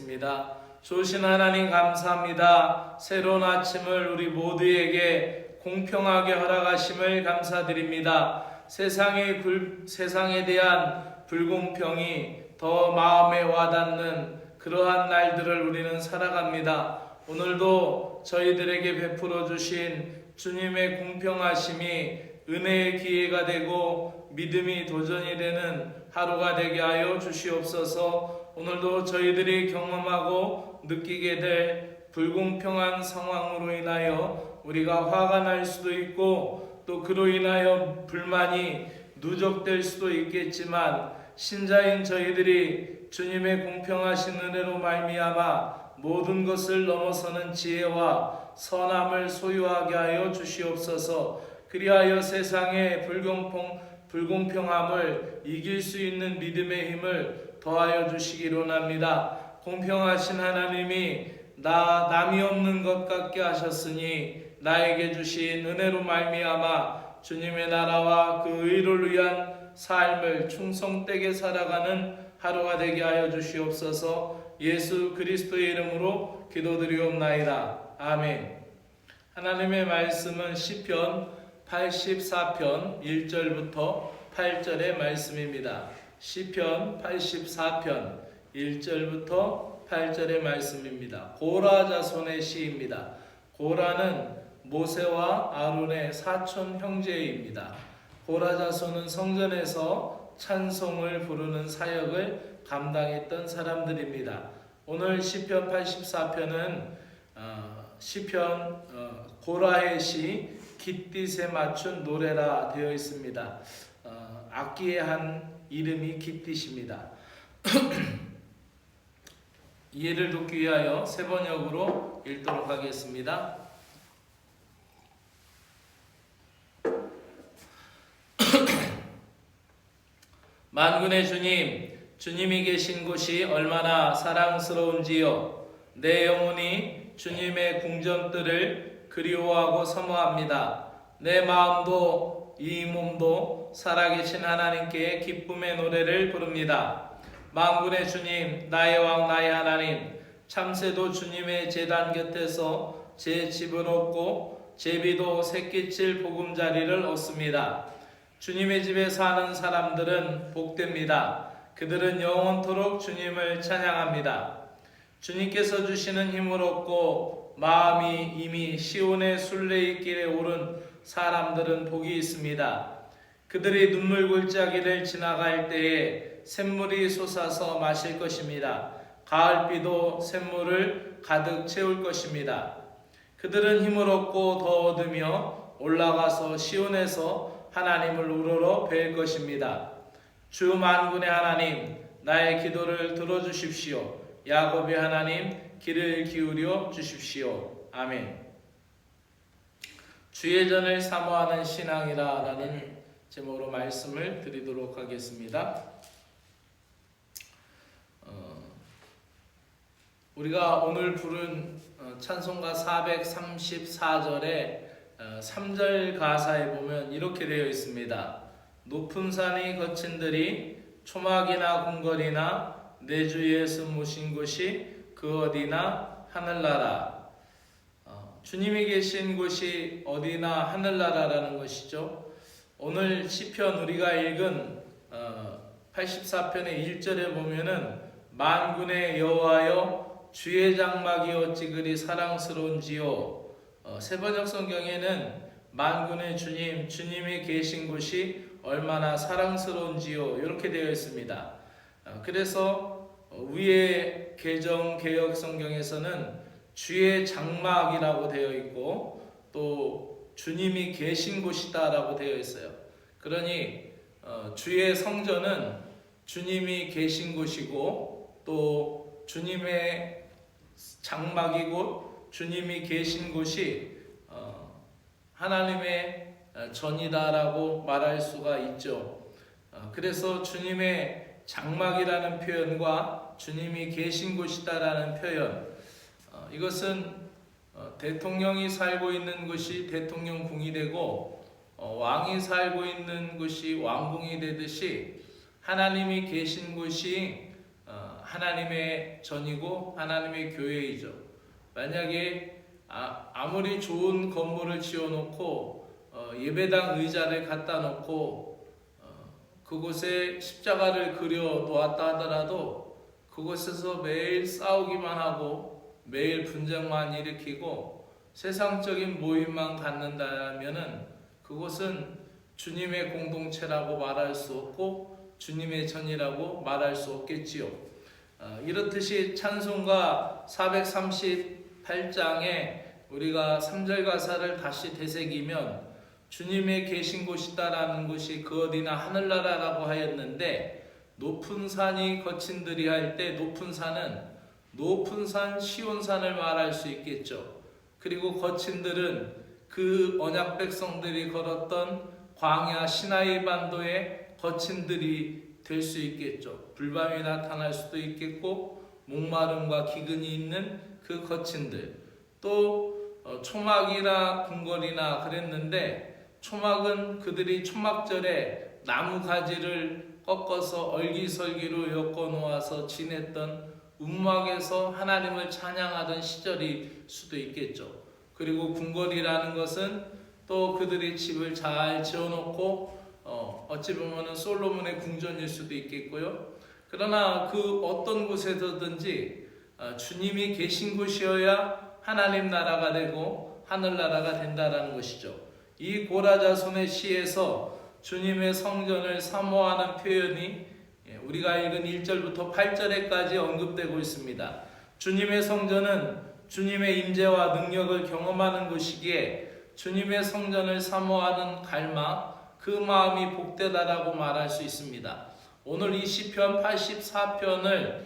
기도드리겠습니다. 좋으신 하나님 감사합니다. 새로운 아침을 우리 모두에게 공평하게 허락하심을 감사드립니다. 세상에 대한 불공평이 더 마음에 와닿는 그러한 날들을 우리는 살아갑니다. 오늘도 저희들에게 베풀어 주신 주님의 공평하심이 은혜의 기회가 되고 믿음이 도전이 되는 하루가 되게 하여 주시옵소서. 오늘도 저희들이 경험하고 느끼게 될 불공평한 상황으로 인하여 우리가 화가 날 수도 있고 또 그로 인하여 불만이 누적될 수도 있겠지만 신자인 저희들이 주님의 공평하신 은혜로 말미암아 모든 것을 넘어서는 지혜와 선함을 소유하게 하여 주시옵소서. 그리하여 세상의 불공평함을 이길 수 있는 믿음의 힘을 더하여 주시기로 합니다. 공평하신 하나님이 남이 없는 것 같게 하셨으니 나에게 주신 은혜로 말미암아 주님의 나라와 그 의를 위한 삶을 충성되게 살아가는 하루가 되게 하여 주시옵소서. 예수 그리스도의 이름으로 기도드리옵나이다. 아멘. 하나님의 말씀은 시편 84편 1절부터 8절의 말씀입니다. 시편 84편 1절부터 8절의 말씀입니다. 고라 자손의 시입니다. 고라는 모세와 아론의 사촌 형제입니다. 고라 자손은 성전에서 찬송을 부르는 사역을 감당했던 사람들입니다. 오늘 시편 84편은 시편 고라의 시 깃딧에 맞춘 노래라 되어 있습니다. 악기의 한 이름이 깃딧입니다. 이해를 돕기 위하여 세 번역으로 읽도록 하겠습니다. 만군의 주님, 주님이 계신 곳이 얼마나 사랑스러운지요. 내 영혼이 주님의 궁전들을 그리워하고 사모합니다. 내 마음도 이 몸도 살아계신 하나님께 기쁨의 노래를 부릅니다. 만군의 주님, 나의 왕 나의 하나님, 참새도 주님의 제단 곁에서 제 집을 얻고 제비도 새끼칠 보금자리를 얻습니다. 주님의 집에 사는 사람들은 복됩니다. 그들은 영원토록 주님을 찬양합니다. 주님께서 주시는 힘을 얻고 마음이 이미 시온의 순례의 길에 오른 사람들은 복이 있습니다. 그들이 눈물 골짜기를 지나갈 때에 샘물이 솟아서 마실 것입니다. 가을비도 샘물을 가득 채울 것입니다. 그들은 힘을 얻고 더 얻으며 올라가서 시온에서 하나님을 우러러 뵐 것입니다. 주 만군의 하나님, 나의 기도를 들어주십시오. 야곱의 하나님, 귀를 기울여 주십시오. 아멘. 주의 전을 사모하는 신앙이라 라는 제목으로 말씀을 드리도록 하겠습니다. 우리가 오늘 부른 찬송가 434절에 3절 가사에 보면 이렇게 되어 있습니다. 높은 산이 거친들이 초막이나 궁궐이나 내 주 예수 모신 곳이 그 어디나 하늘나라. 주님이 계신 곳이 어디나 하늘나라라는 것이죠. 오늘 시편 우리가 읽은 84편의 1절에 보면은 만군의 여호와여 주의 장막이 어찌 그리 사랑스러운지요. 세번역 성경에는 만군의 주님, 주님이 계신 곳이 얼마나 사랑스러운지요 이렇게 되어 있습니다. 그래서 위에 개정 개역 성경에서는 주의 장막이라고 되어 있고 또 주님이 계신 곳이다 라고 되어 있어요. 그러니 주의 성전은 주님이 계신 곳이고 또 주님의 장막이고 주님이 계신 곳이 하나님의 전이다라고 말할 수가 있죠. 그래서 주님의 장막이라는 표현과 주님이 계신 곳이다라는 표현, 이것은 대통령이 살고 있는 곳이 대통령궁이 되고 왕이 살고 있는 곳이 왕궁이 되듯이 하나님이 계신 곳이 하나님의 전이고 하나님의 교회이죠. 만약에 아무리 좋은 건물을 지어놓고 예배당 의자를 갖다 놓고 그곳에 십자가를 그려 놓았다 하더라도 그곳에서 매일 싸우기만 하고 매일 분쟁만 일으키고 세상적인 모임만 갖는다면은 그곳은 주님의 공동체라고 말할 수 없고 주님의 전이라고 말할 수 없겠지요. 이렇듯이 찬송가 438장에 우리가 3절 가사를 다시 되새기면 주님의 계신 곳이다라는 것이 그 어디나 하늘나라라고 하였는데 높은 산이 거친들이 할 때 높은 산은 높은 산 시온산을 말할 수 있겠죠. 그리고 거친들은 그 언약 백성들이 걸었던 광야 시나이 반도의 거친들이 될 수 있겠죠. 불밤이 나타날 수도 있겠고 목마름과 기근이 있는 그 거친들, 또 초막이나 궁궐이나 그랬는데 초막은 그들이 초막절에 나무 가지를 꺾어서 얼기설기로 엮어 놓아서 지냈던 움막에서 하나님을 찬양하던 시절일 수도 있겠죠. 그리고 궁궐이라는 것은 또 그들이 집을 잘 지어놓고 어찌 보면 솔로몬의 궁전일 수도 있겠고요. 그러나 그 어떤 곳에서든지 주님이 계신 곳이어야 하나님 나라가 되고 하늘나라가 된다는 것이죠. 이 고라자손의 시에서 주님의 성전을 사모하는 표현이 우리가 읽은 1절부터 8절에까지 언급되고 있습니다. 주님의 성전은 주님의 임재와 능력을 경험하는 곳이기에 주님의 성전을 사모하는 갈망, 그 마음이 복되다라고 말할 수 있습니다. 오늘 이 시편 84편을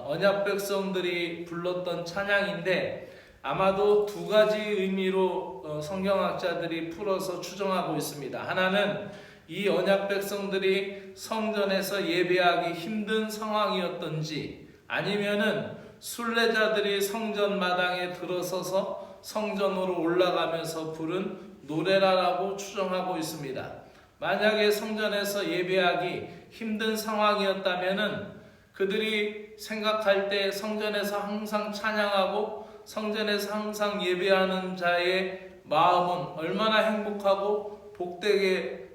언약 백성들이 불렀던 찬양인데 아마도 두 가지 의미로 성경학자들이 풀어서 추정하고 있습니다. 하나는 이 언약 백성들이 성전에서 예배하기 힘든 상황이었던지 아니면은 순례자들이 성전 마당에 들어서서 성전으로 올라가면서 부른 노래라고 추정하고 있습니다. 만약에 성전에서 예배하기 힘든 상황이었다면은 그들이 생각할 때 성전에서 항상 찬양하고 성전에서 항상 예배하는 자의 마음은 얼마나 행복하고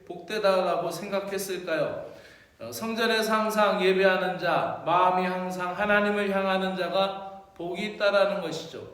복되다라고 생각했을까요? 성전에서 항상 예배하는 자, 마음이 항상 하나님을 향하는 자가 복이 있다라는 것이죠.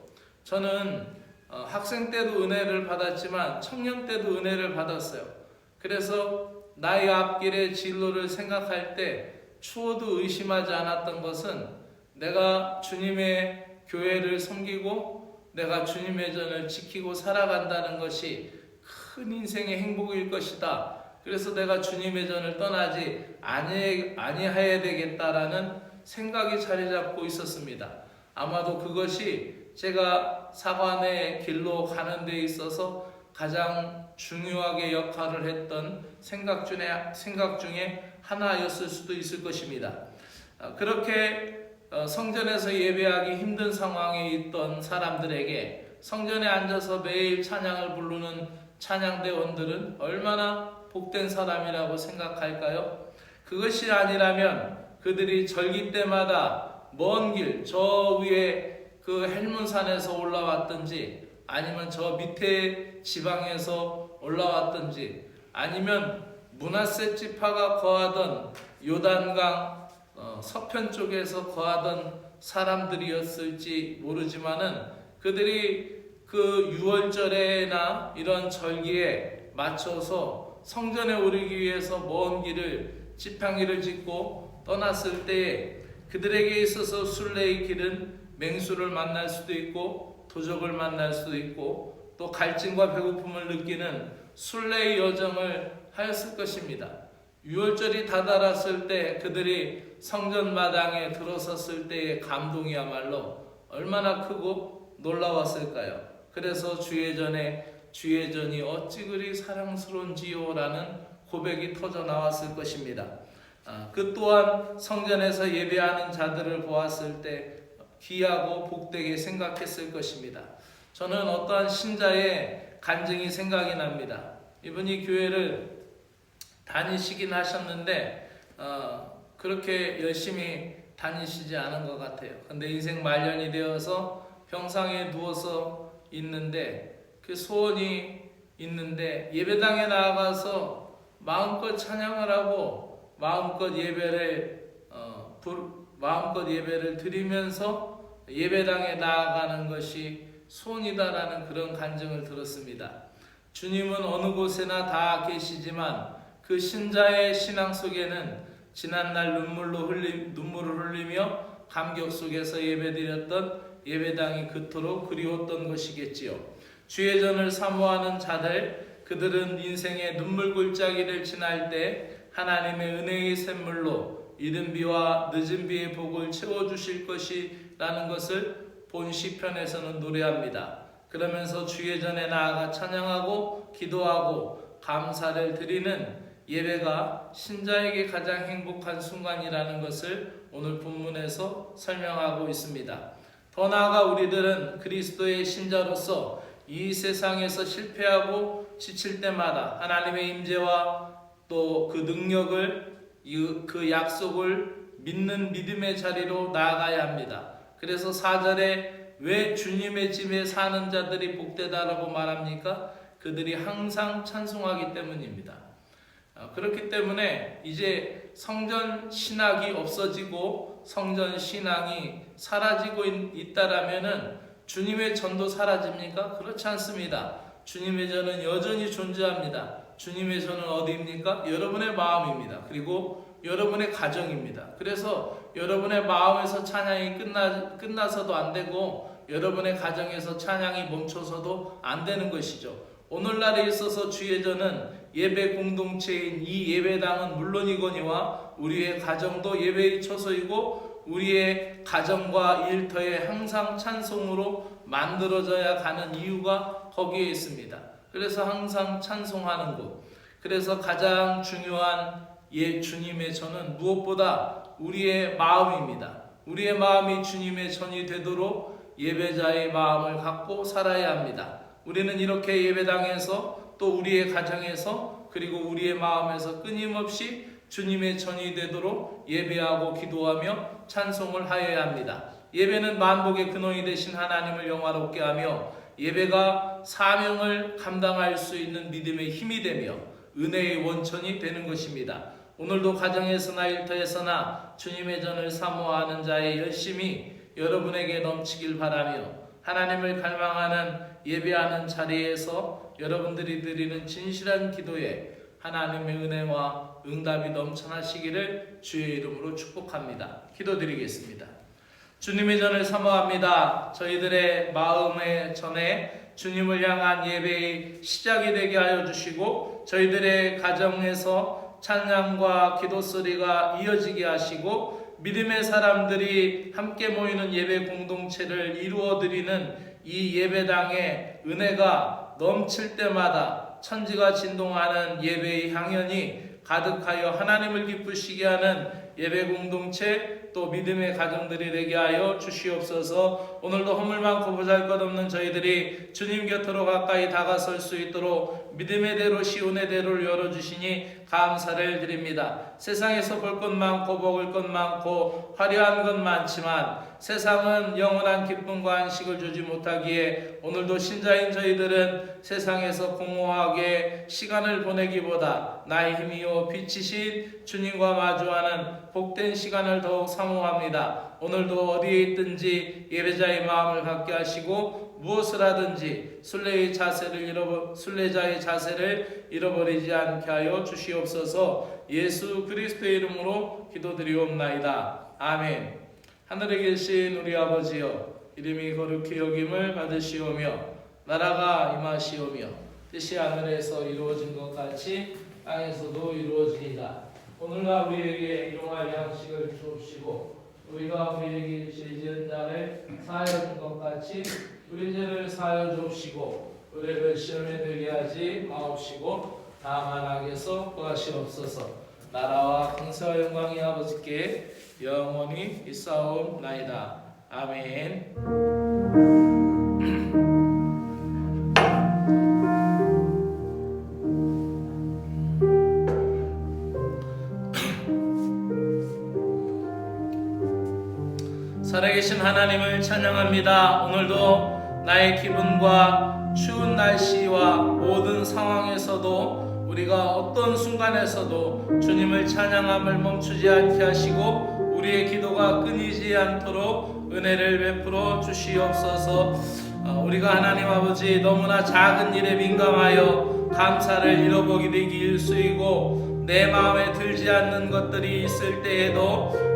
저는 학생 때도 은혜를 받았지만 청년 때도 은혜를 받았어요. 그래서 나의 앞길의 진로를 생각할 때 추워도 의심하지 않았던 것은 내가 주님의 교회를 섬기고 내가 주님의 전을 지키고 살아간다는 것이 큰 인생의 행복일 것이다. 그래서 내가 주님의 전을 떠나지 아니해야 되겠다라는 생각이 자리 잡고 있었습니다. 아마도 그것이 제가 사관의 길로 가는 데 있어서 가장 중요하게 역할을 했던 생각 중에 하나였을 수도 있을 것입니다. 그렇게 성전에서 예배하기 힘든 상황에 있던 사람들에게 성전에 앉아서 매일 찬양을 부르는 찬양대원들은 얼마나 복된 사람이라고 생각할까요? 그것이 아니라면 그들이 절기 때마다 먼 길, 저 위에 그 헬문산에서 올라왔든지 아니면 저 밑에 지방에서 올라왔든지 아니면 므낫세 지파가 거하던 요단강 서편 쪽에서 거하던 사람들이었을지 모르지만은 그들이 그 유월절에나 이런 절기에 맞춰서 성전에 오르기 위해서 먼 길을 지팡이를 짚고 떠났을 때에 그들에게 있어서 순례의 길은 맹수를 만날 수도 있고 도적을 만날 수도 있고 또 갈증과 배고픔을 느끼는 순례의 여정을 하였을 것입니다. 유월절이 다다랐을 때 그들이 성전 마당에 들어섰을 때의 감동이야말로 얼마나 크고 놀라웠을까요? 그래서 주의 전이 어찌 그리 사랑스러운지요 라는 고백이 터져 나왔을 것입니다. 그 또한 성전에서 예배하는 자들을 보았을 때 귀하고 복되게 생각했을 것입니다. 저는 어떠한 신자의 간증이 생각이 납니다. 이분이 교회를 다니시긴 하셨는데 그렇게 열심히 다니시지 않은 것 같아요. 근데 인생 말년이 되어서 병상에 누워서 있는데 그 소원이 있는데 예배당에 나아가서 마음껏 찬양을 하고 마음껏 예배를 드리면서 예배당에 나아가는 것이 소원이다라는 그런 간증을 들었습니다. 주님은 어느 곳에나 다 계시지만 그 신자의 신앙 속에는 지난날 눈물을 흘리며 감격 속에서 예배드렸던 예배당이 그토록 그리웠던 것이겠지요. 주의 전을 사모하는 자들, 그들은 인생의 눈물 골짜기를 지날 때 하나님의 은혜의 샘물로 이른 비와 늦은 비의 복을 채워주실 것이라는 것을 본 시편에서는 노래합니다. 그러면서 주의 전에 나아가 찬양하고 기도하고 감사를 드리는 예배가 신자에게 가장 행복한 순간이라는 것을 오늘 본문에서 설명하고 있습니다. 더 나아가 우리들은 그리스도의 신자로서 이 세상에서 실패하고 지칠 때마다 하나님의 임재와 또 그 능력을, 그 약속을 믿는 믿음의 자리로 나아가야 합니다. 그래서 4절에 왜 주님의 집에 사는 자들이 복되다라고 말합니까? 그들이 항상 찬송하기 때문입니다. 그렇기 때문에 이제 성전 신학이 없어지고 성전 신앙이 사라지고 있다라면은 주님의 전도 사라집니까? 그렇지 않습니다. 주님의 전은 여전히 존재합니다. 주님의 전은 어디입니까? 여러분의 마음입니다. 그리고 여러분의 가정입니다. 그래서 여러분의 마음에서 찬양이 끝나서도 안 되고 여러분의 가정에서 찬양이 멈춰서도 안 되는 것이죠. 오늘날에 있어서 주의 전은 예배 공동체인 이 예배당은 물론이거니와 우리의 가정도 예배의 처소이고 우리의 가정과 일터에 항상 찬송으로 만들어져야 가는 이유가 거기에 있습니다. 그래서 항상 찬송하는 곳, 그래서 가장 중요한 주님의 전은 무엇보다 우리의 마음입니다. 우리의 마음이 주님의 전이 되도록 예배자의 마음을 갖고 살아야 합니다. 우리는 이렇게 예배당에서 또 우리의 가정에서 그리고 우리의 마음에서 끊임없이 주님의 전이 되도록 예배하고 기도하며 찬송을 하여야 합니다. 예배는 만복의 근원이 되신 하나님을 영화롭게 하며 예배가 사명을 감당할 수 있는 믿음의 힘이 되며 은혜의 원천이 되는 것입니다. 오늘도 가정에서나 일터에서나 주님의 전을 사모하는 자의 열심이 여러분에게 넘치길 바라며 하나님을 갈망하는 예배하는 자리에서 여러분들이 드리는 진실한 기도에 하나님의 은혜와 응답이 넘쳐나시기를 주의 이름으로 축복합니다. 기도드리겠습니다. 주님의 전을 사모합니다. 저희들의 마음의 전에 주님을 향한 예배의 시작이 되게 하여 주시고 저희들의 가정에서 찬양과 기도 소리가 이어지게 하시고 믿음의 사람들이 함께 모이는 예배 공동체를 이루어드리는 이 예배당의 은혜가 넘칠 때마다 천지가 진동하는 예배의 향연이 가득하여 하나님을 기쁘시게 하는 예배 공동체 또 믿음의 가정들이 되게 하여 주시옵소서. 오늘도 허물 많고 보잘것없는 저희들이 주님 곁으로 가까이 다가설 수 있도록 믿음의 대로 시온의 대로를 열어주시니 감사를 드립니다. 세상에서 볼 것 많고 먹을 것 많고 화려한 것 많지만 세상은 영원한 기쁨과 안식을 주지 못하기에 오늘도 신자인 저희들은 세상에서 공허하게 시간을 보내기보다 나의 힘이요 빛이신 주님과 마주하는 복된 시간을 더욱 사모합니다. 오늘도 어디에 있든지 예배자의 마음을 갖게 하시고 무엇을 하든지 순례자의 자세를 잃어버리지 않게 하여 주시옵소서. 예수 그리스도의 이름으로 기도드리옵나이다. 아멘. 하늘에 계신 우리 아버지여, 이름이 거룩히 여김을 받으시오며 나라가 임하시오며 뜻이 하늘에서 이루어진 것 같이 땅에서도 이루어지이다. 오늘날 우리에게 일용할 양식을 주옵시고 우리가 우리에게 죄 지은 자를 사하여 준 것 같이 우리 죄를 사하여 주옵시고 우리를 시험에 들게 하지 마옵시고 다만 악에서 구하시옵소서. 나라와 권세와 영광이 아버지께 영원히 있사옵나이다. 아멘. 살아계신 하나님을 찬양합니다. 오늘도 나의 기분과 추운 날씨와 모든 상황에서도 우리가 어떤 순간에서도 주님을 찬양함을 멈추지 않게 하시고 우리의 기도가 끊이지 않도록 은혜를 베풀어 주시옵소서. 우리가 하나님 아버지 너무나 작은 일에 민감하여 감사를 잃어보게 되기 일쑤이고 내 마음에 들지 않는 것들이 있을 때에도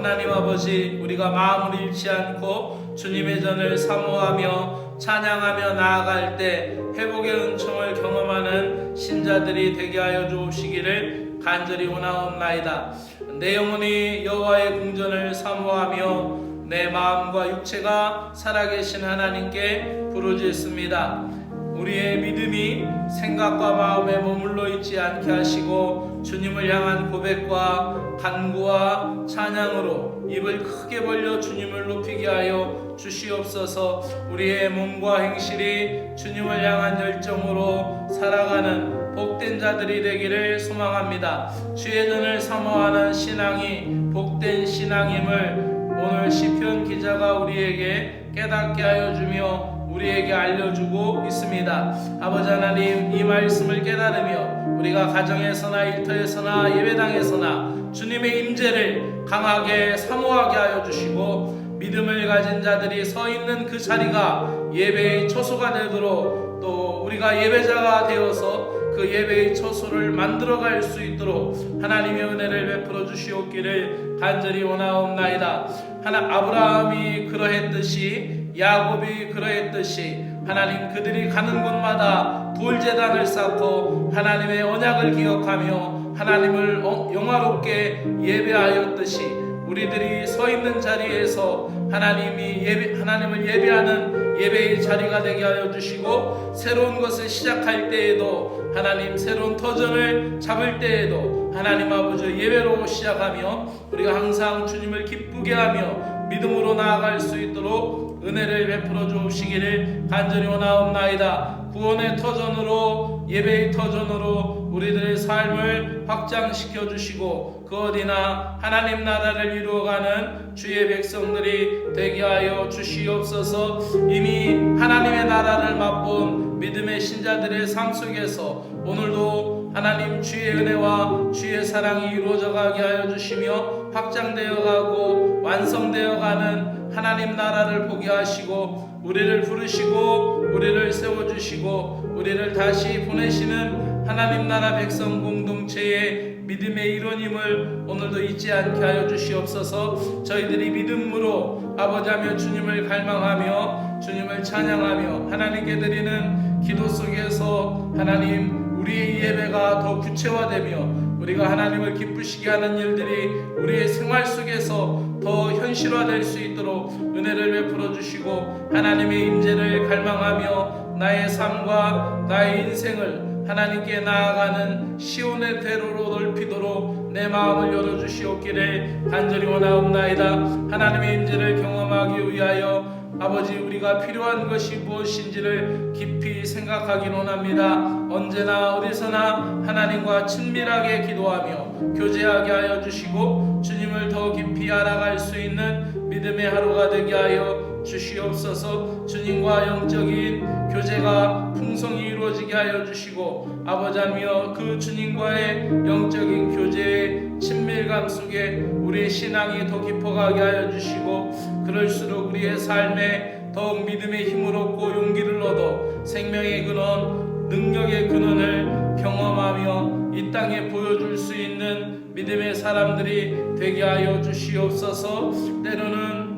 하나님 아버지 우리가 마음을 잃지 않고 주님의 전을 사모하며 찬양하며 나아갈 때 회복의 은총을 경험하는 신자들이 되게 하여 주옵시기를 간절히 원하옵나이다. 내 영혼이 여호와의 궁전을 사모하며 내 마음과 육체가 살아계신 하나님께 부르짖습니다. 우리의 믿음이 생각과 마음에 머물러 있지 않게 하시고 주님을 향한 고백과 간구와 찬양으로 입을 크게 벌려 주님을 높이게 하여 주시옵소서. 우리의 몸과 행실이 주님을 향한 열정으로 살아가는 복된 자들이 되기를 소망합니다. 주의 전을 사모하는 신앙이 복된 신앙임을 오늘 시편 기자가 우리에게 깨닫게 하여 주며 우리에게 알려주고 있습니다. 아버지 하나님, 이 말씀을 깨달으며 우리가 가정에서나 일터에서나 예배당에서나 주님의 임재를 강하게 사모하게 하여 주시고 믿음을 가진 자들이 서 있는 그 자리가 예배의 처소가 되도록 또 우리가 예배자가 되어서 그 예배의 처소를 만들어갈 수 있도록 하나님의 은혜를 베풀어 주시옵기를 간절히 원하옵나이다. 아브라함이 그러했듯이 야곱이 그러했듯이 하나님 그들이 가는 곳마다 돌제단을 쌓고 하나님의 언약을 기억하며 하나님을 영화롭게 예배하였듯이 우리들이 서 있는 자리에서 하나님을 예배하는 예배의 자리가 되게 하여 주시고 새로운 것을 시작할 때에도 하나님 새로운 터전을 잡을 때에도 하나님 아버지 예배로 시작하며 우리가 항상 주님을 기쁘게 하며 믿음으로 나아갈 수 있도록 은혜를 베풀어 주옵시기를 간절히 원하옵나이다. 구원의 터전으로 예배의 터전으로 우리들의 삶을 확장시켜 주시고 그 어디나 하나님 나라를 이루어가는 주의 백성들이 되게 하여 주시옵소서. 이미 하나님의 나라를 맛본 믿음의 신자들의 삶 속에서 오늘도 하나님 주의 은혜와 주의 사랑이 이루어져 가게 하여 주시며 확장되어 가고 완성되어 가는 하나님 나라를 보게 하시고 우리를 부르시고 우리를 세워주시고 우리를 다시 보내시는 하나님 나라 백성 공동체의 믿음의 일원임을 오늘도 잊지 않게 하여 주시옵소서. 저희들이 믿음으로 아버지하며 주님을 갈망하며 주님을 찬양하며 하나님께 드리는 기도 속에서 하나님 우리의 예배가 더 구체화되며 우리가 하나님을 기쁘시게 하는 일들이 우리의 생활 속에서 더 현실화될 수 있도록 은혜를 베풀어 주시고 하나님의 임재를 갈망하며 나의 삶과 나의 인생을 하나님께 나아가는 시온의 대로로 넓히도록 내 마음을 열어주시옵기를 간절히 원하옵나이다. 하나님의 임재를 경험하기 위하여 아버지 우리가 필요한 것이 무엇인지를 깊이 생각하기 원합니다. 언제나 어디서나 하나님과 친밀하게 기도하며 교제하게 하여 주시고 주님을 더 깊이 알아갈 수 있는 믿음의 하루가 되게 하여 주시옵소서. 주님과 영적인 교제가 풍성히 이루어지게 하여 주시고 아버지하며 그 주님과의 영적인 교제의 친밀감 속에 우리의 신앙이 더 깊어가게 하여 주시고 그럴수록 우리의 삶에 더욱 믿음의 힘을 얻고 용기를 얻어 생명의 근원, 능력의 근원을 경험하며 이 땅에 보여줄 수 있는 믿음의 사람들이 되게 하여 주시옵소서. 때로는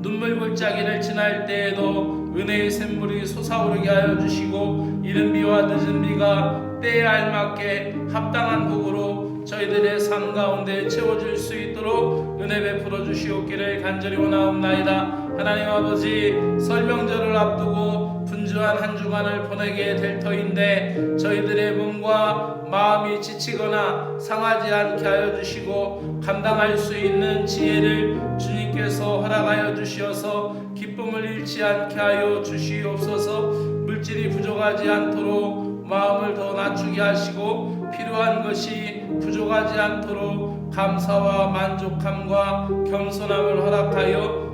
눈물 골짜기를 지날 때에도 은혜의 샘물이 솟아오르게 하여 주시고 이른 비와 늦은 비가 때에 알맞게 합당한 복으로 저희들의 삶 가운데 채워줄 수 있도록 은혜 베풀어 주시옵기를 간절히 원하옵나이다. 하나님 아버지 설명절을 앞두고 분주한 한 주간을 보내게 될 터인데 저희들의 몸과 마음이 지치거나 상하지 않게 하여 주시고 감당할 수 있는 지혜를 주님께서 허락하여 주시어서 기쁨을 잃지 않게 하여 주시옵소서. 물질이 부족하지 않도록 마음을 더 낮추게 하시고 필요한 것이 부족하지 않도록 감사와 만족함과 겸손함을 허락하여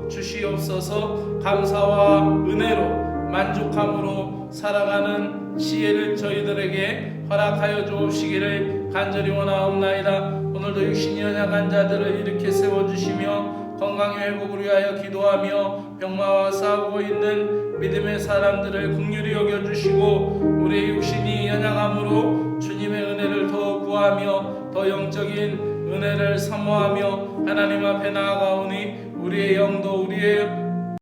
있어서 감사와 은혜로 만족함으로 살아가는 지혜를 저희들에게 허락하여 주시기를 간절히 원하옵나이다. 오늘도 육신이 연약한 자들을 일으켜 세워주시며 건강의 회복을 위하여 기도하며 병마와 싸우고 있는 믿음의 사람들을 긍휼히 여겨주시고 우리의 육신이 연약함으로 주님의 은혜를 더 구하며 더 영적인 은혜를 사모하며 하나님 앞에 나아가오니 우리의 영도 우리의